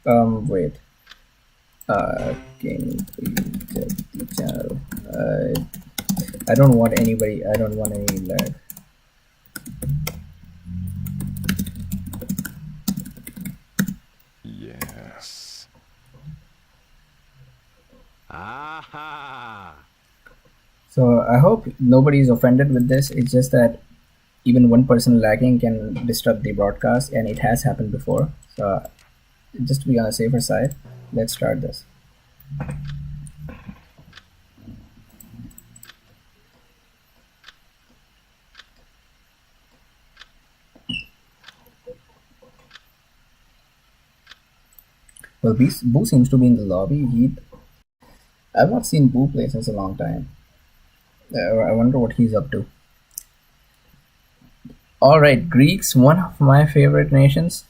Wait. Can you check the channel? I don't want anybody. I don't want any lag. Yes. Aha! So I hope nobody is offended with this. It's just that even one person lagging can disrupt the broadcast, and it has happened before. So just to be on the safer side, let's start this. Well, Boo seems to be in the lobby. I've not seen Boo play since a long time. I wonder what he's up to. All right, Greeks, one of my favorite nations.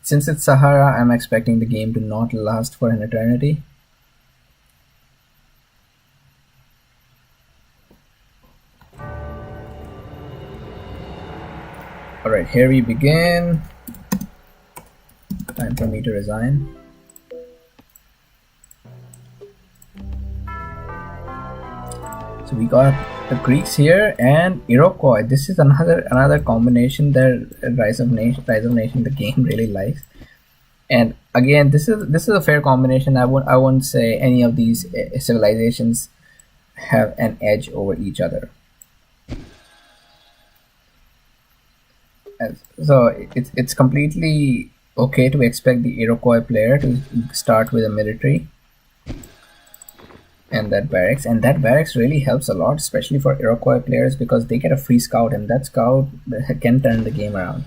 Since it's Sahara, I'm expecting the game to not last for an eternity. Alright, here we begin. Time for me to resign. So we got the Greeks here and Iroquois. This is another combination that Rise of Nation the game really likes. And again, this is a fair combination. I won't say any of these civilizations have an edge over each other. So it's completely okay to expect the Iroquois player to start with a military and that barracks really helps a lot, especially for Iroquois players, because they get a free scout, and that scout can turn the game around.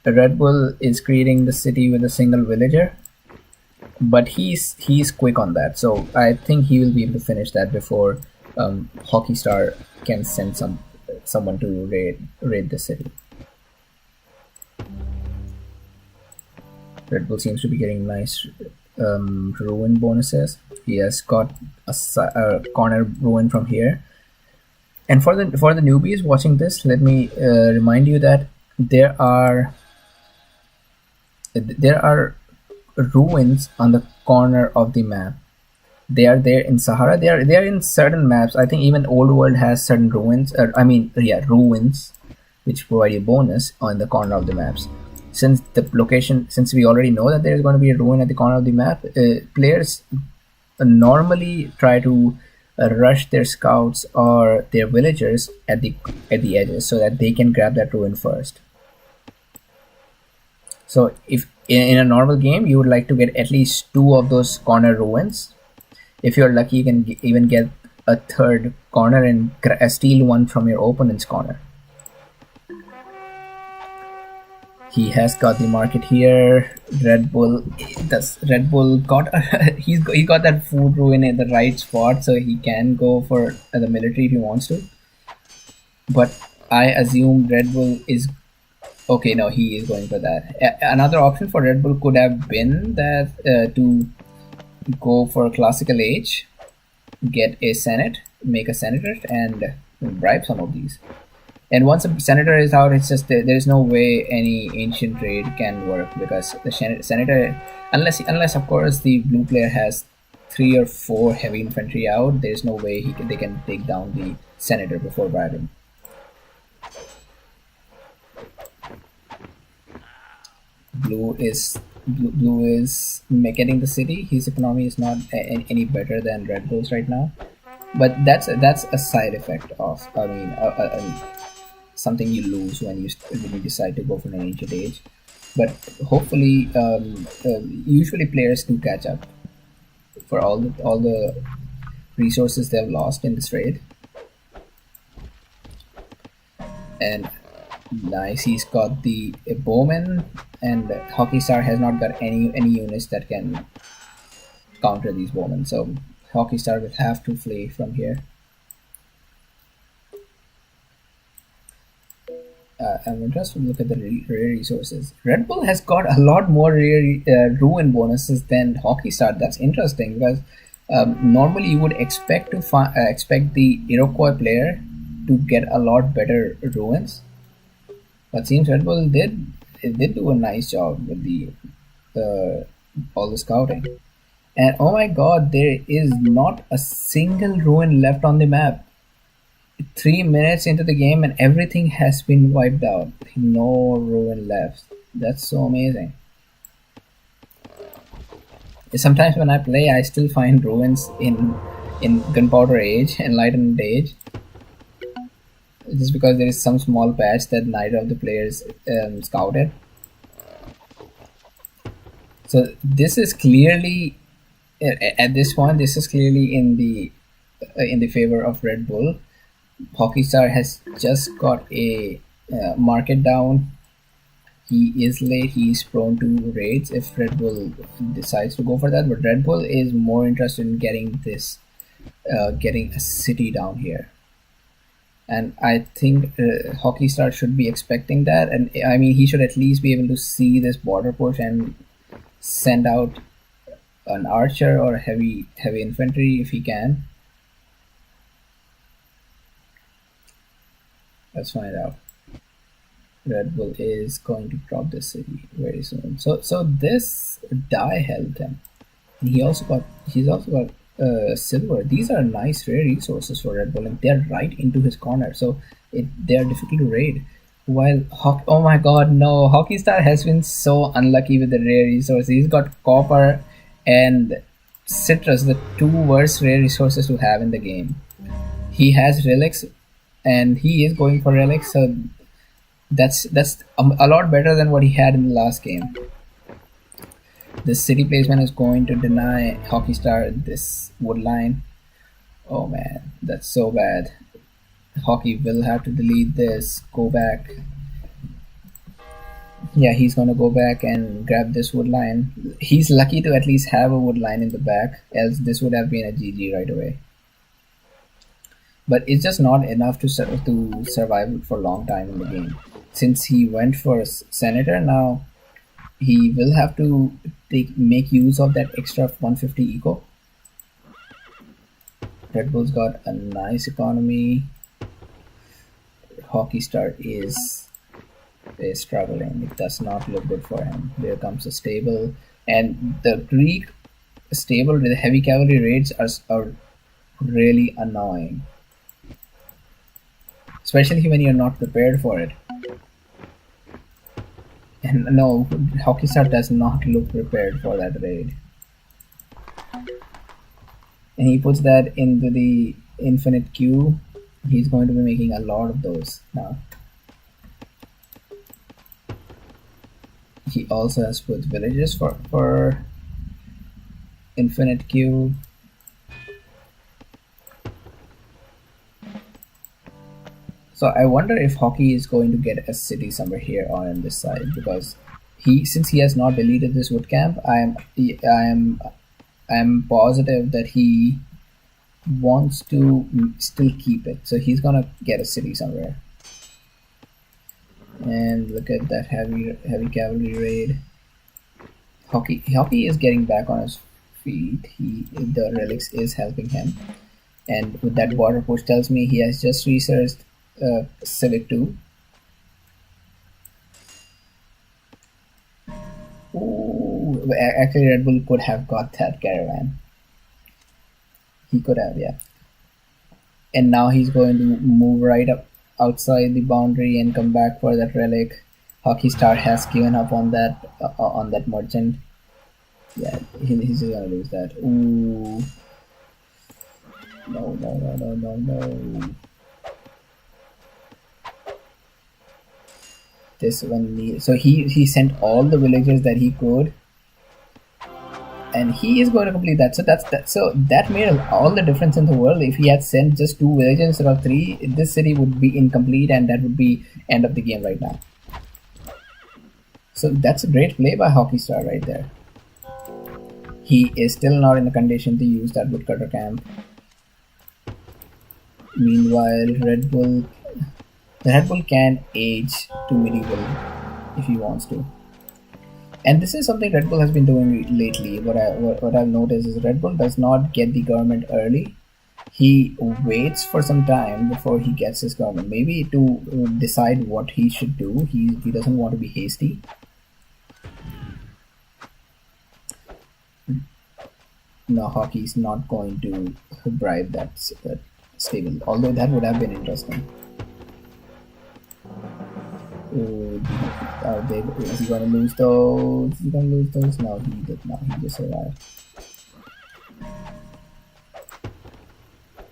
The Redbul is creating the city with a single villager, but he's quick on that, so I think he will be able to finish that before Hockeystar can send someone to raid the city. Redbul seems to be getting nice ruin bonuses. He has got a corner ruin from here. And for the newbies watching this, let me remind you that there are ruins on the corner of the map. They are there in Sahara. They are in certain maps. I think even Old World has certain ruins. Ruins, which provide a bonus on the corner of the maps. Since we already know that there is going to be a ruin at the corner of the map, players normally try to rush their scouts or their villagers at the edges so that they can grab that ruin first. So if in a normal game you would like to get at least 2 of those corner ruins, if you're lucky you can even get a third corner and steal one from your opponent's corner. He has got the market here. Redbul got he got that food ruin in the right spot, so he can go for the military if he wants to. But I assume Redbul is okay. No, he is going for that. Another option for Redbul could have been that to go for classical age, get a senate, make a senator, and bribe some of these. And once a senator is out, it's just there's no way any ancient raid can work, because the senator, unless of course the blue player has 3 or 4 heavy infantry out, there's no way they can take down the senator before bribing. Blue is getting the city. His economy is not any better than Red Bulls right now, but that's a side effect of something you lose when you decide to go for an ancient age. But hopefully, usually players do catch up for all the resources they've lost in this raid. And nice, he's got the bowman, and Hockeystar has not got any units that can counter these bowmen. So Hockeystar will have to flee from here. I'm interested to look at the rare resources. Redbul has got a lot more rare ruin bonuses than Hockeystar. That's interesting, because normally you would expect to expect the Iroquois player to get a lot better ruins. But seems Red Bull did do a nice job with the all the scouting. And oh my god, there is not a single ruin left on the map. 3 minutes into the game and everything has been wiped out. No ruin left. That's so amazing. Sometimes when I play, I still find ruins in Gunpowder Age, Enlightened Age, just because there is some small patch that neither of the players scouted. So this is clearly at this point. This is clearly in the favor of Red Bull. Hockeystar has just got a market down. He is late. He is prone to raids if Red Bull decides to go for that. But Red Bull is more interested in getting this, getting a city down here. And I think Hockeystar should be expecting that. And I mean, he should at least be able to see this border push and send out an archer or heavy infantry if he can. Let's find out. Red Bull is going to drop this city very soon. So this die helped him. And he's also got silver. These are nice rare resources for Red Bull, and they're right into his corner. So they are difficult to raid. While oh my god, no, Hockeystar has been so unlucky with the rare resources. He's got copper and citrus, the two worst rare resources to have in the game. He has relics, and he is going for relics. So that's a lot better than what he had in the last game. This city placement is going to deny Hockeystar this wood line. Oh man, that's so bad. Hockey will have to delete this, go back. Yeah, he's gonna go back and grab this wood line. He's lucky to at least have a wood line in the back, else this would have been a GG right away. But it's just not enough to survive for a long time in the game. Since he went for Senator, now he will have to make use of that extra 150 eco. Red Bull's got a nice economy. Hockeystar is struggling. It does not look good for him. There comes a stable, and the Greek stable with the heavy cavalry raids are really annoying, especially when you're not prepared for it. And no, Hockeystar does not look prepared for that raid. And he puts that into the infinite queue. He's going to be making a lot of those now. He also has put villages for infinite queue. So I wonder if Hockey is going to get a city somewhere here on this side, because since he has not deleted this wood camp, I am positive that he wants to still keep it. So he's gonna get a city somewhere. And look at that heavy cavalry raid. Hockey is getting back on his feet. The relics is helping him, and with that border push tells me he has just researched Civic 2. Ooh, actually Red Bull could have got that caravan. He could have, yeah. And now he's going to move right up outside the boundary and come back for that relic. Hockeystar has given up on that merchant. Yeah, he's just gonna lose that. Ooh. No. This one so he sent all the villagers that he could, and he is going to complete that. So that made all the difference in the world. If he had sent just 2 villagers instead of 3, this city would be incomplete, and that would be end of the game right now. So that's a great play by Hockeystar right there. He is still not in a condition to use that woodcutter camp. Meanwhile, Red Bull can age to medieval if he wants to. And this is something Red Bull has been doing lately. What I've noticed is Red Bull does not get the government early. he waits for some time before he gets his government. Maybe to decide what he should do. He doesn't want to be hasty. No, Hockey's not going to bribe that stable. Although that would have been interesting. Oh, is he gonna lose those? Is he gonna lose those? No, he did not. He just survived.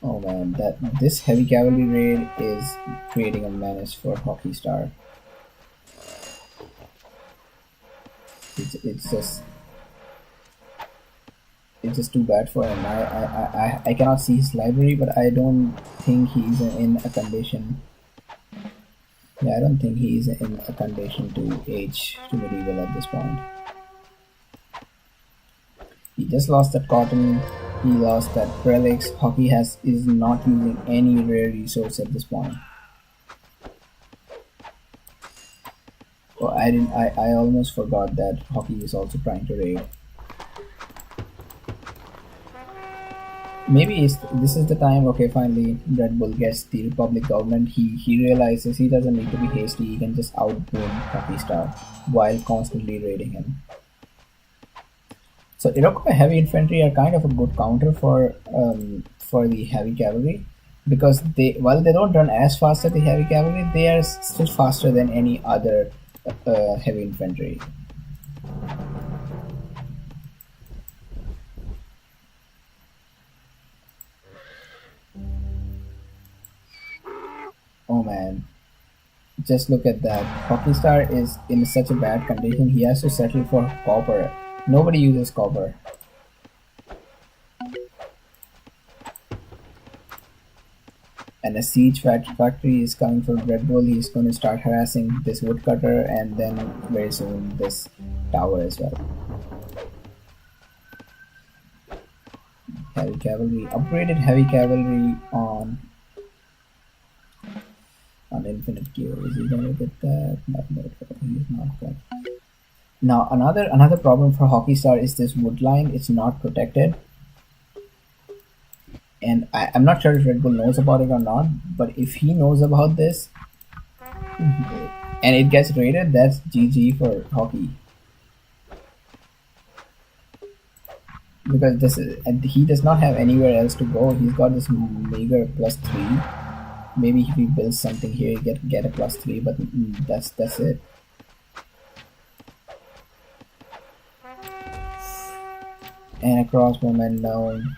Oh man, this heavy cavalry raid is creating a menace for Hockeystar. It's just too bad for him. I cannot see his library, but I don't think he's in a condition. Yeah, I don't think he's in a condition to age to medieval at this point. He just lost that cotton. He lost that relics. Hockey is not using any rare resource at this point. Oh, I almost forgot that Hockey is also trying to raid. Maybe this is the time. Okay, finally, Redbul gets the Republic government. He realizes he doesn't need to be hasty. He can just outboom Hockeystar while constantly raiding him. So Iroquois heavy infantry are kind of a good counter for the heavy cavalry, because while they don't run as fast as the heavy cavalry, they are still faster than any other heavy infantry. Oh man, just look at that. Hockeystar is in such a bad condition. He has to settle for copper. Nobody uses copper. And a siege factory is coming from Redbul. He's going to start harassing this woodcutter, and then very soon this tower as well. Heavy cavalry, upgraded heavy cavalry on infinite gear. Is he going to get that? No, he's not going. Now another problem for Hockeystar is this wood line. It's not protected. And I'm not sure if Red Bull knows about it or not, but if he knows about this and it gets raided, that's GG for Hockey. Because and he does not have anywhere else to go. He's got this meager +3. Maybe if he builds something here, he get a +3, but that's it. And a crossbowman down.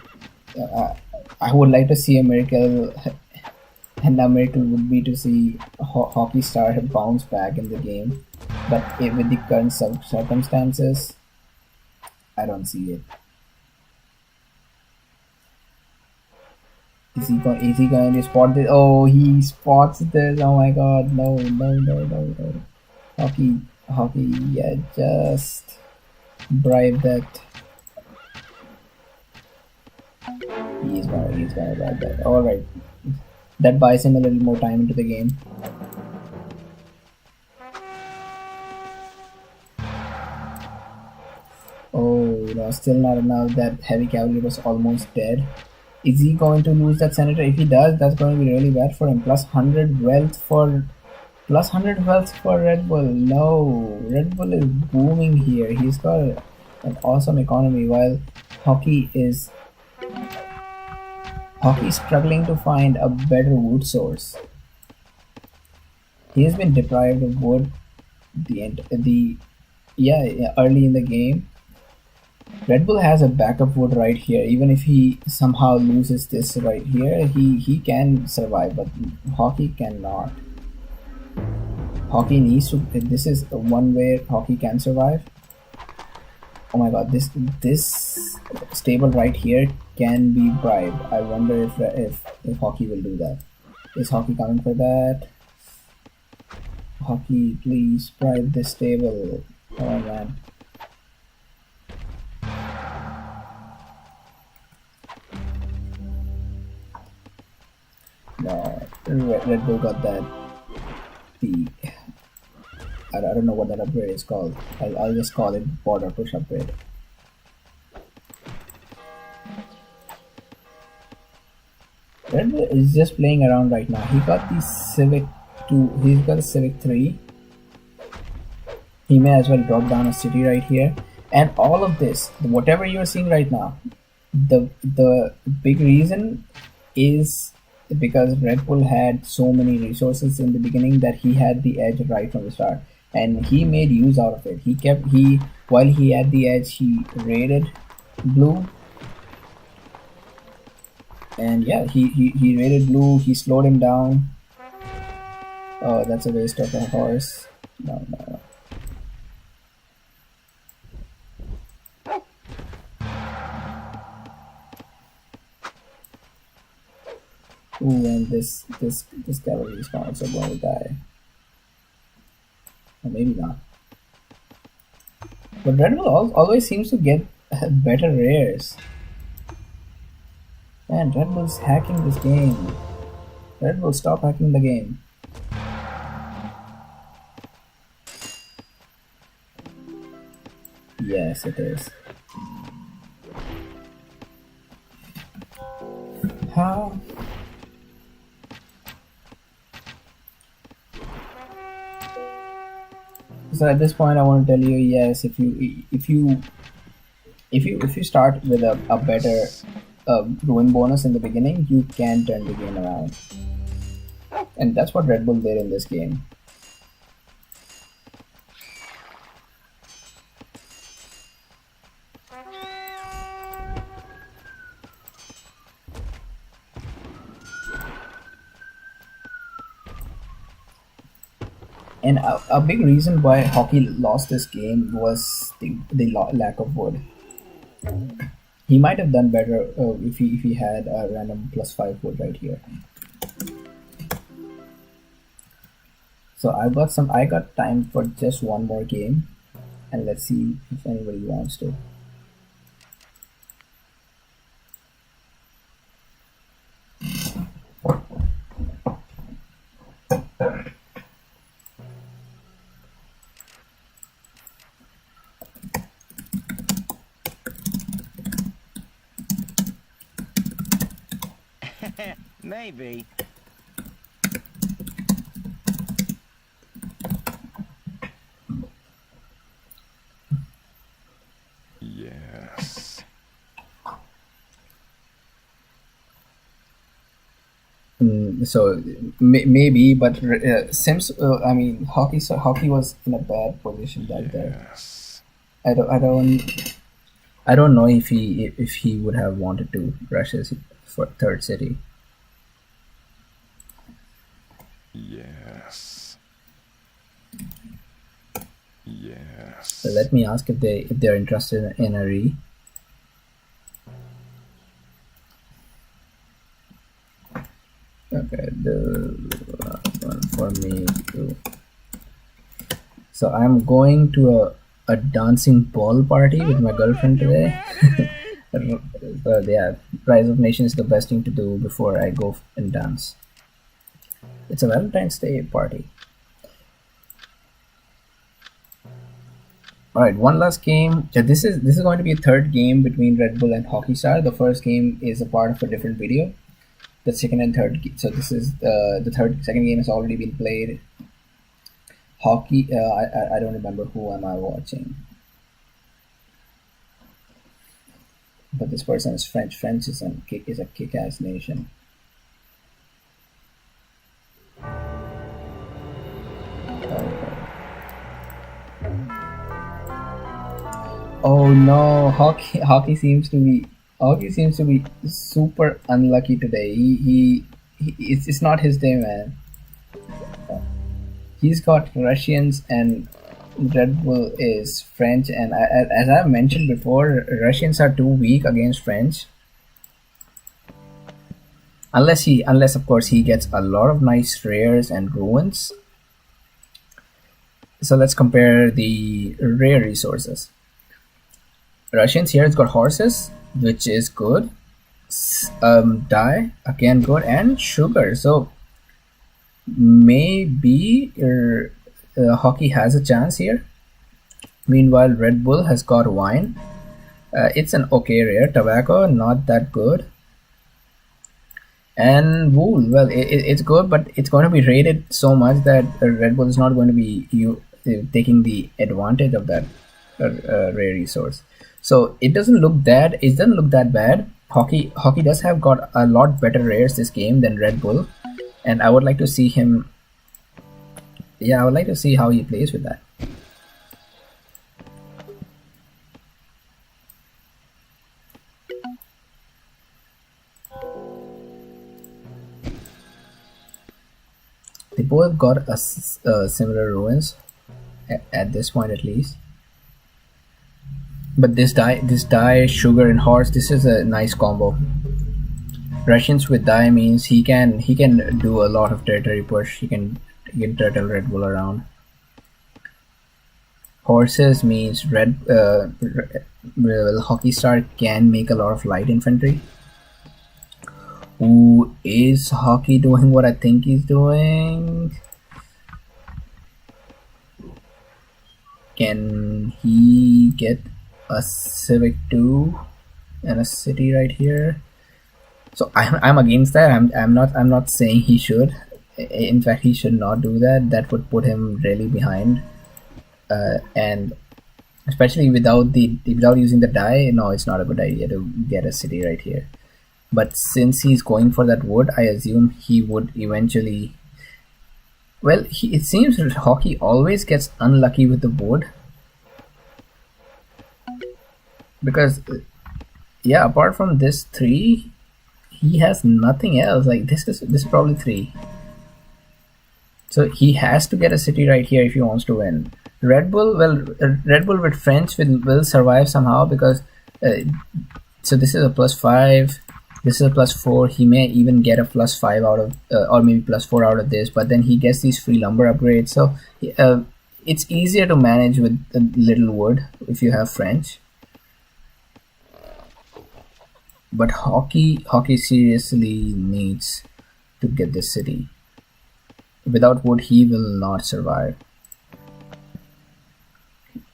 I would like to see a miracle, and the miracle would be to see Hockeystar bounce back in the game. But with the current circumstances, I don't see it. Is he going to spot this? Oh, he spots this. Oh my god, no. Hockey, yeah, just bribe that. He's gonna bribe that. Alright. That buys him a little more time into the game. Oh, no, still not enough. That heavy cavalry was almost dead. Is he going to lose that senator? If he does, that's going to be really bad for him. +100 wealth for Red Bull. No, Red Bull is booming here. He's got an awesome economy, while Hockey is struggling to find a better wood source. He has been deprived of wood early in the game. Red Bull has a backup wood right here. Even if he somehow loses this right here, he can survive, but Hockey cannot. Hockey needs to. This is one way Hockey can survive. Oh my god, this stable right here can be bribed. I wonder if Hockey will do that. Is Hockey coming for that? Hockey, please bribe this stable. Oh man. No, Red Bull got that. I don't know what that upgrade is called. I'll just call it border push upgrade. Redbul is just playing around right now. He got the Civic 2. He's got a Civic 3. He may as well drop down a city right here. And all of this, whatever you're seeing right now, the big reason is because Redbul had so many resources in the beginning that he had the edge right from the start, and he made use out of it. He while he had the edge, he raided blue, and yeah, he raided blue. He slowed him down. Oh, that's a waste of a horse. No, no, no. Ooh, and this cavalry is also going to die. Or maybe not. But Redbul always seems to get better rares. Man, Redbul's hacking this game. Redbul, stop hacking the game. Yes, it is. How? So at this point, I want to tell you, yes, if you start with a better ruin bonus in the beginning, you can turn the game around, and that's what Redbul did in this game. And a big reason why Hockey lost this game was the lack of wood. He might have done better if he had a random +5 wood right here. So I got time for just one more game, and let's see if anybody wants to. Maybe. Yes. So maybe, but Sims. I mean, Hockey was in a bad position back there. Yes. I don't know if he would have wanted to rush his for third city. Yes. Yes. So let me ask if they're interested in a re. Okay, the one for me too. So I'm going to a dancing ball party with my girlfriend today. So yeah, Rise of Nation is the best thing to do before I go and dance. It's a Valentine's Day party. All right, one last game. Yeah, this is going to be a third game between Redbul and Hockeystar. The first game is a part of a different video. The second and third. So this is the second game has already been played. Hockey. I don't remember who am I watching. But this person is French. French is a kick-ass nation. Oh no, Hockey seems to be super unlucky today. It's not his day, man. He's got Russians and Redbul is French, and as I've mentioned before, Russians are too weak against French. Unless of course he gets a lot of nice rares and ruins. So let's compare the rare resources. Russians here has got horses, which is good. Dye, again good, and sugar. So maybe Hockey has a chance here. Meanwhile, Redbul has got wine. It's an okay rare. Tobacco, not that good. And Wool, well, it's good, but it's going to be rated so much that Red Bull is not going to be taking the advantage of that rare resource. So it doesn't look that it doesn't look that bad. Hockey does have got a lot better rares this game than Red Bull, and I would like to see him. Yeah, I would like to see how he plays with that. They both got a similar ruins at this point, at least. But this die, sugar and horse, this is a nice combo. Russians with die means he can do a lot of territory push. He can turtle Red Bull around. Horses means Hockeystar can make a lot of light infantry. Ooh, is Hockey doing what I think he's doing? Can he get a civic 2 and a city right here? So I'm against that. I'm not saying he should. In fact, he should not do that. That would put him really behind, and especially without using the die. No, it's not a good idea to get a city right here. But since he's going for that wood, I assume he would eventually. Well, it seems that Hockey always gets unlucky with the wood, because yeah, apart from this 3, he has nothing else. Like this is probably 3. So he has to get a city right here if he wants to win. Red Bull, well, Red Bull with French will survive somehow, because so this is a +5. This is a +4. He may even get a +5 out of, or maybe +4 out of this. But then he gets these free lumber upgrades. So it's easier to manage with a little wood if you have French. But Hockey seriously needs to get this city. Without wood, he will not survive.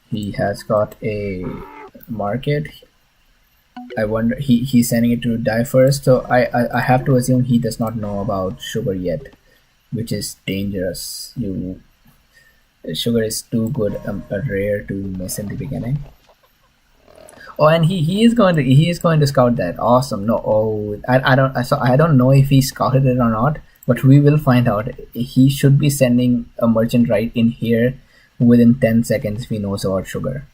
He has got a market. I wonder, he's sending it to die first, so I have to assume he does not know about sugar yet, which is dangerous. Sugar is too good a rare to miss in the beginning. Oh, and he is going to scout that. Awesome. No, oh, I don't know if he scouted it or not, but we will find out. He should be sending a merchant right in here within 10 seconds if he knows about sugar.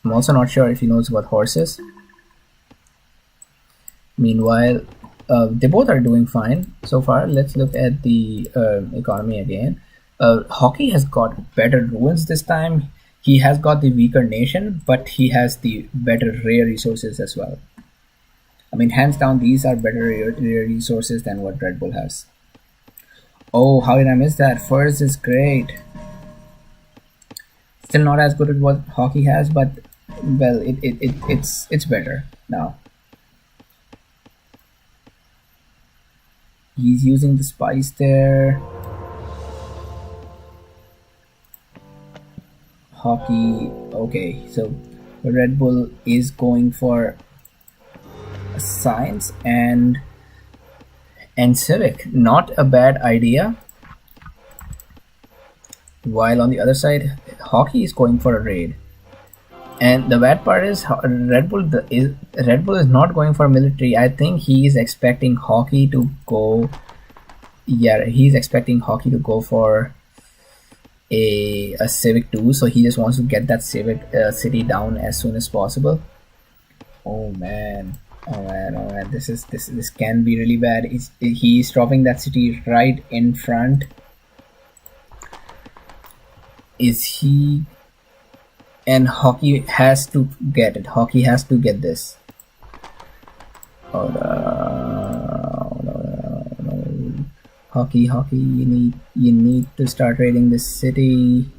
I'm also not sure if he knows about horses. Meanwhile, they both are doing fine so far. Let's look at the economy again. Hockey has got better ruins this time. He has got the weaker nation, but he has the better rare resources as well. I mean, hands down, these are better rare resources than what Red Bull has. Oh, how did I miss that? Furs is great. Still not as good as what Hockey has, but well, it's better now. He's using the spice there. Hockey, okay, so Red Bull is going for science and civic. Not a bad idea. While on the other side, Hockey is going for a raid. And the bad part is Red Bull is not going for military. I think he is expecting Hockey to go. Yeah, he's expecting Hockey to go for a civic 2, so he just wants to get that civic city down as soon as possible. Oh man, this can be really bad. He's dropping that city right in front. Is he? And Hockey has to get it. Hockey has to get this. Oh no. Hockey, you need to start raiding this city.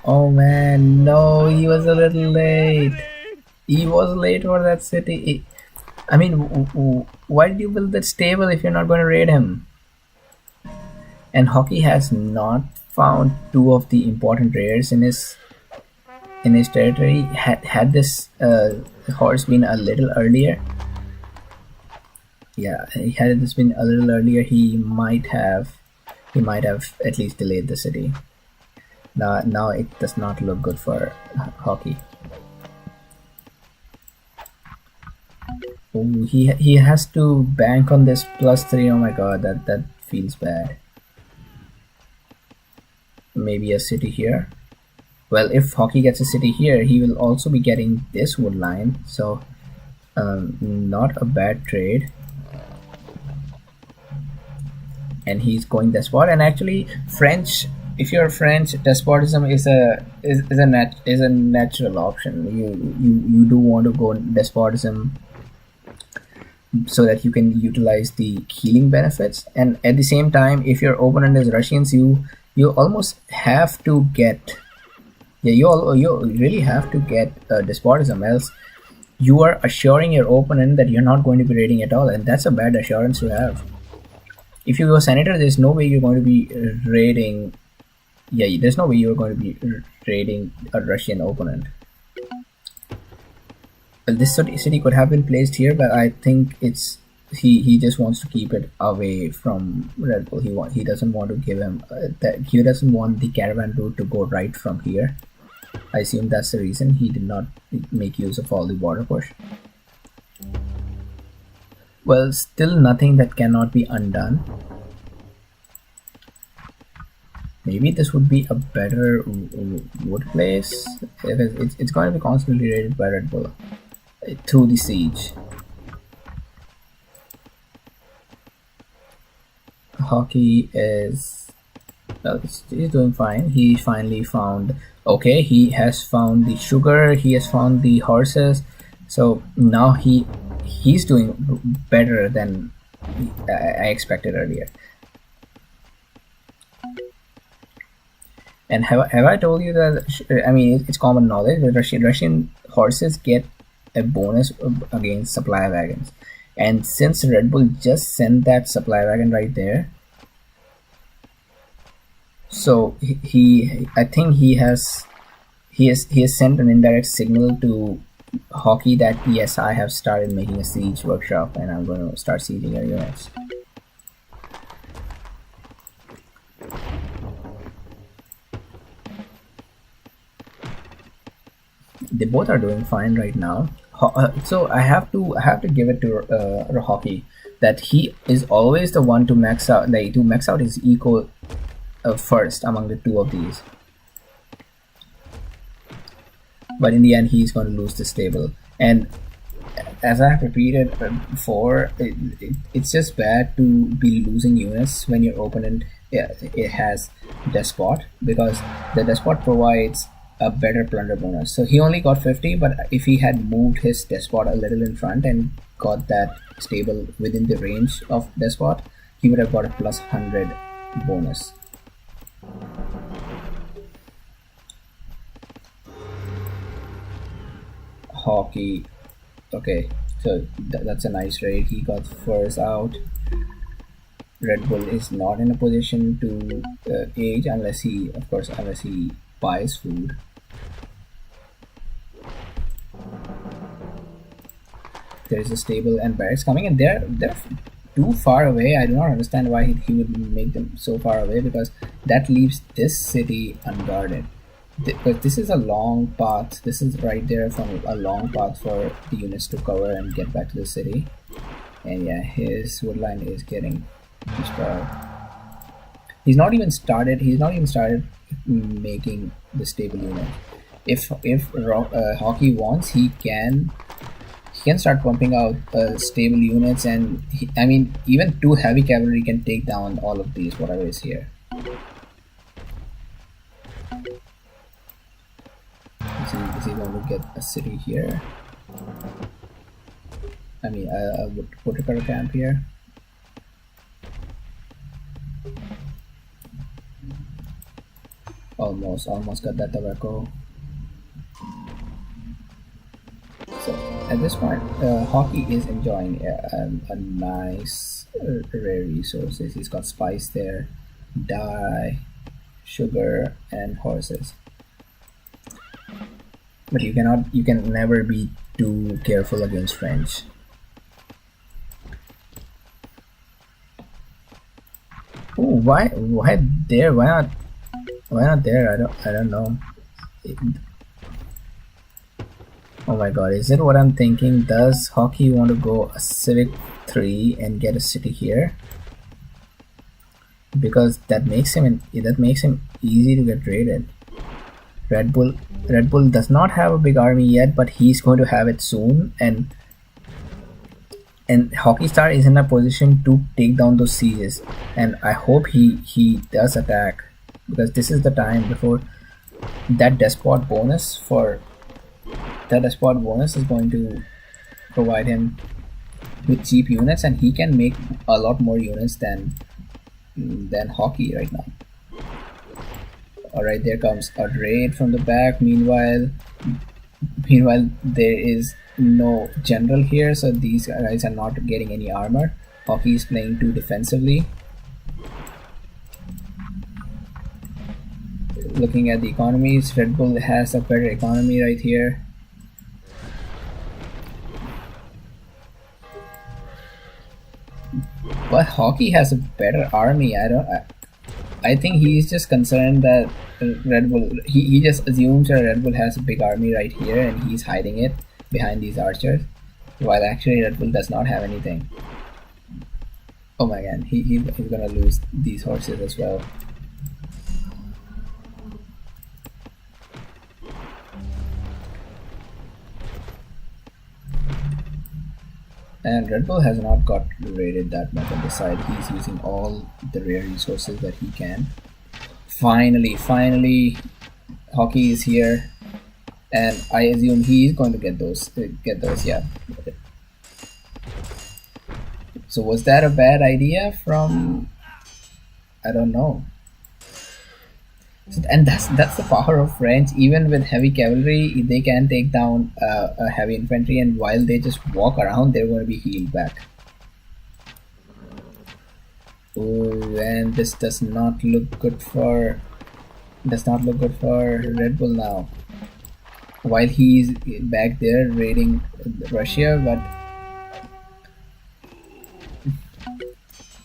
Oh man, no, he was a little late. He was late for that city. I mean, why did you build that stable if you're not going to raid him? And Hockey has not found 2 of the important rares in his in his territory. Had this horse been a little earlier, yeah, had this been a little earlier, he might have at least delayed the city. Now it does not look good for hockey. Ooh, he has to bank on this +3. Oh my god, that feels bad. Maybe a city here. Well, if hockey gets a city here, he will also be getting this wood line, so not a bad trade. And he's going despot. And actually, French, if you're French, despotism is a natural option. You do want to go despotism so that you can utilize the healing benefits. And at the same time, if your opponent is Russians, you almost have to get, yeah, you really have to get despotism, else you are assuring your opponent that you're not going to be raiding at all, and that's a bad assurance to have. If you go senator, there's no way you're going to be raiding. Yeah, there's no way you're going to be raiding a Russian opponent. Well, this city could have been placed here, but I think it's he just wants to keep it away from Redbul. He doesn't want to give him that. He doesn't want the caravan route to go right from here. I assume that's the reason he did not make use of all the border push. Well, still nothing that cannot be undone. Maybe this would be a better wood place. It's going to be constantly raided by Redbul through the siege. Hockey is, well, he's doing fine. He finally found, okay, he has found the sugar, he has found the horses, so now he's doing better than I expected earlier. And have I told you that, I mean, it's common knowledge that Russian horses get a bonus against supply wagons. And since Redbul just sent that supply wagon right there, so I think he has sent an indirect signal to hockey that yes, I have started making a siege workshop and I'm going to start sieging your units. They both are doing fine right now. So I have to give it to hockey that he is always the one to max out, like to max out his eco first among the two of these. But in the end, he's going to lose the stable. And as I have repeated before, it's just bad to be losing units when your opponent it has despot, because the despot provides a better plunder bonus. So he only got 50, but if he had moved his despot a little in front and got that stable within the range of despot, he would have got a +100 bonus. Hockey, okay, so that's a nice raid. He got furs out. Redbul is not in a position to age unless he buys food. There is a stable and barracks coming, and they're too far away. I do not understand why he would make them so far away, because that leaves this city unguarded. But this is a long path. This is right there from a long path for the units to cover and get back to the city. And yeah, his woodline is getting destroyed. He's not even started making the stable unit. If hockey wants, he can start pumping out stable units, and I mean, even 2 heavy cavalry can take down all of these, whatever is here. Is he going to get a city here? I mean, a woodcutter camp here. Almost got that tobacco. So at this point, hockey is enjoying a nice rare resources. He's got spice there, dye, sugar, and horses. But you can never be too careful against French. Oh, why there? Why not there? I don't know. Oh my god, is it what I'm thinking? Does Hockey want to go a Civic 3 and get a city here? Because that makes him easy to get raided. Red Bull does not have a big army yet, but he's going to have it soon, and Hockeystar is in a position to take down those sieges, and I hope he does attack, because this is the time before that despot bonus is going to provide him with cheap units, and he can make a lot more units than Hockey right now. Alright, there comes a raid from the back. Meanwhile there is no general here, so these guys are not getting any armor. Hockey is playing too defensively. Looking at the economies, Red Bull has a better economy right here. But Hockey has a better army. I think he's just concerned that Red Bull. He just assumes that Red Bull has a big army right here, and he's hiding it behind these archers, while actually Red Bull does not have anything. Oh my god, he's gonna lose these horses as well. And Red Bull has not got raided that much on the side. He's using all the rare resources that he can. Finally, Hockey is here, and I assume he is going to get those. Yeah. So was that a bad idea from? I don't know. And that's the power of French. Even with heavy cavalry, they can take down a heavy infantry, and while they just walk around, they're going to be healed back. Oh, and this does not look good for Red Bull now. While he's back there raiding Russia, but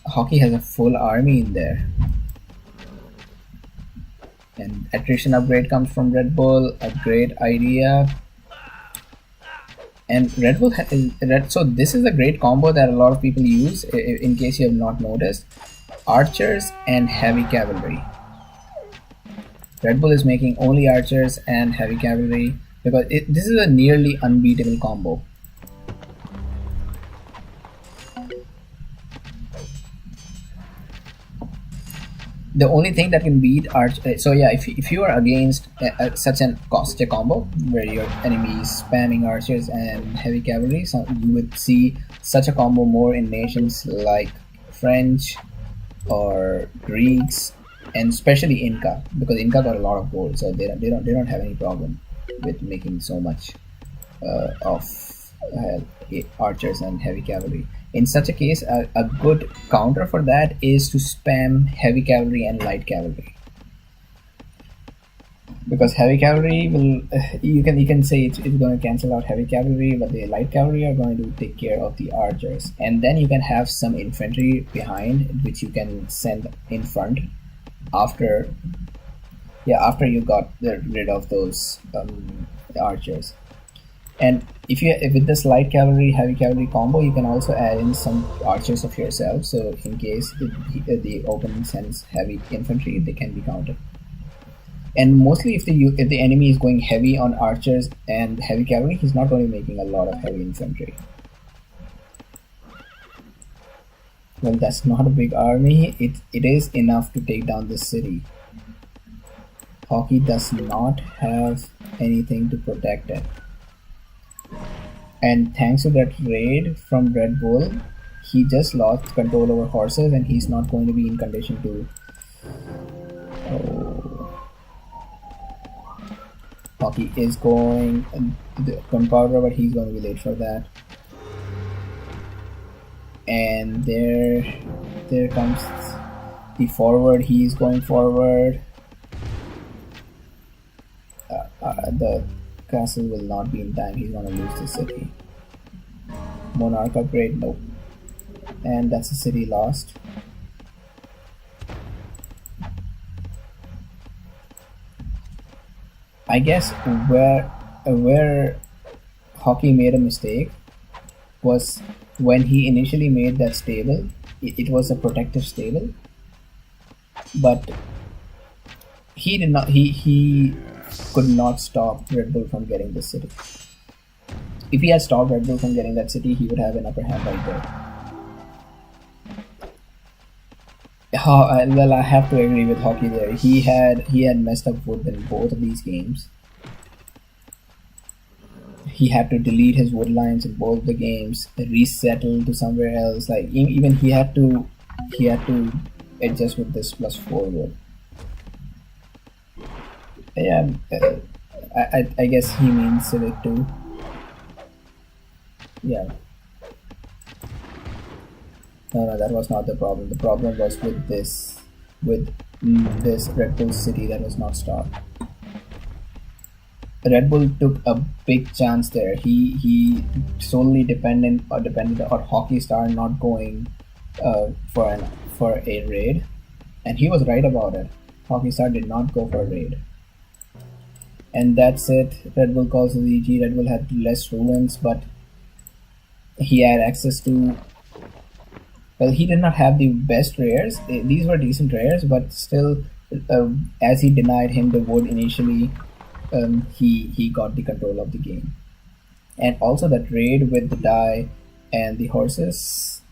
Hockey has a full army in there. And attrition upgrade comes from Red Bull, a great idea. And Red Bull so this is a great combo that a lot of people use, in case you have not noticed. Archers and heavy cavalry. Red Bull is making only archers and heavy cavalry because this is a nearly unbeatable combo. The only thing that can beat so yeah, if you are against such a combo where your enemy is spamming archers and heavy cavalry, so you would see such a combo more in nations like French or Greeks, and especially Inca, because Inca got a lot of gold, so they don't have any problem with making so much of archers and heavy cavalry. In such a case, a good counter for that is to spam heavy cavalry and light cavalry, because heavy cavalry will you can say it's going to cancel out heavy cavalry, but the light cavalry are going to take care of the archers, and then you can have some infantry behind which you can send in front after you got rid of those archers. And if with this light cavalry heavy cavalry combo, you can also add in some archers of yourself, so in case the opponent sends heavy infantry, they can be countered. And mostly if the enemy is going heavy on archers and heavy cavalry, he's not going to be making a lot of heavy infantry. Well, that's not a big army. It is enough to take down this city. Hockey does not have anything to protect it. And thanks to that raid from Red Bull, he just lost control over horses, and he's not going to be in condition to. Hockey is going the gunpowder, but he's going to be late for that. And there comes the forward. He's going forward. castle will not be in time. He's gonna lose the city. Monarch upgrade, nope. And that's a city lost. I guess where Hockey made a mistake was when he initially made that stable. It was a protective stable, but he did not. He could not stop Red Bull from getting the city. If he had stopped Red Bull from getting that city, he would have an upper hand right there. Well, I have to agree with Hockey there. He had messed up wood in both of these games. He had to delete his wood lines in both the games, resettle to somewhere else. Like even he had to adjust with this +4 wood. Yeah, I guess he means Civic too. Yeah. No, that was not the problem. The problem was with this Red Bull City that was not stopped. Red Bull took a big chance there. He solely depended on Hockeystar not going for a raid, and he was right about it. Hockeystar did not go for a raid, and that's it. Red Bull calls the EG. Red Bull had less ruins, but he had access to. Well, he did not have the best rares. These were decent rares, but still, as he denied him the wood initially, he got the control of the game. And also that raid with the die and the horses.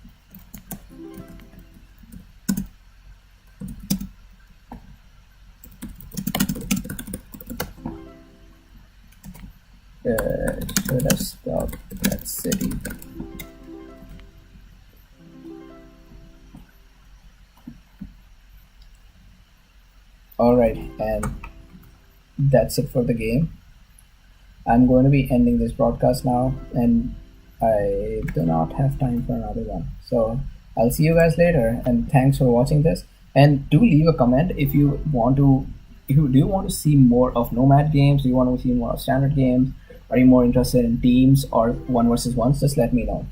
Should have stopped that city. Alright, and that's it for the game. I'm going to be ending this broadcast now, and I do not have time for another one. So I'll see you guys later, and thanks for watching this. And do leave a comment if you want to. If you do you want to see more of Nomad games, do you want to see more of standard games? Are you more interested in teams or 1 versus 1s? Just let me know.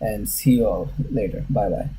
And see you all later. Bye bye.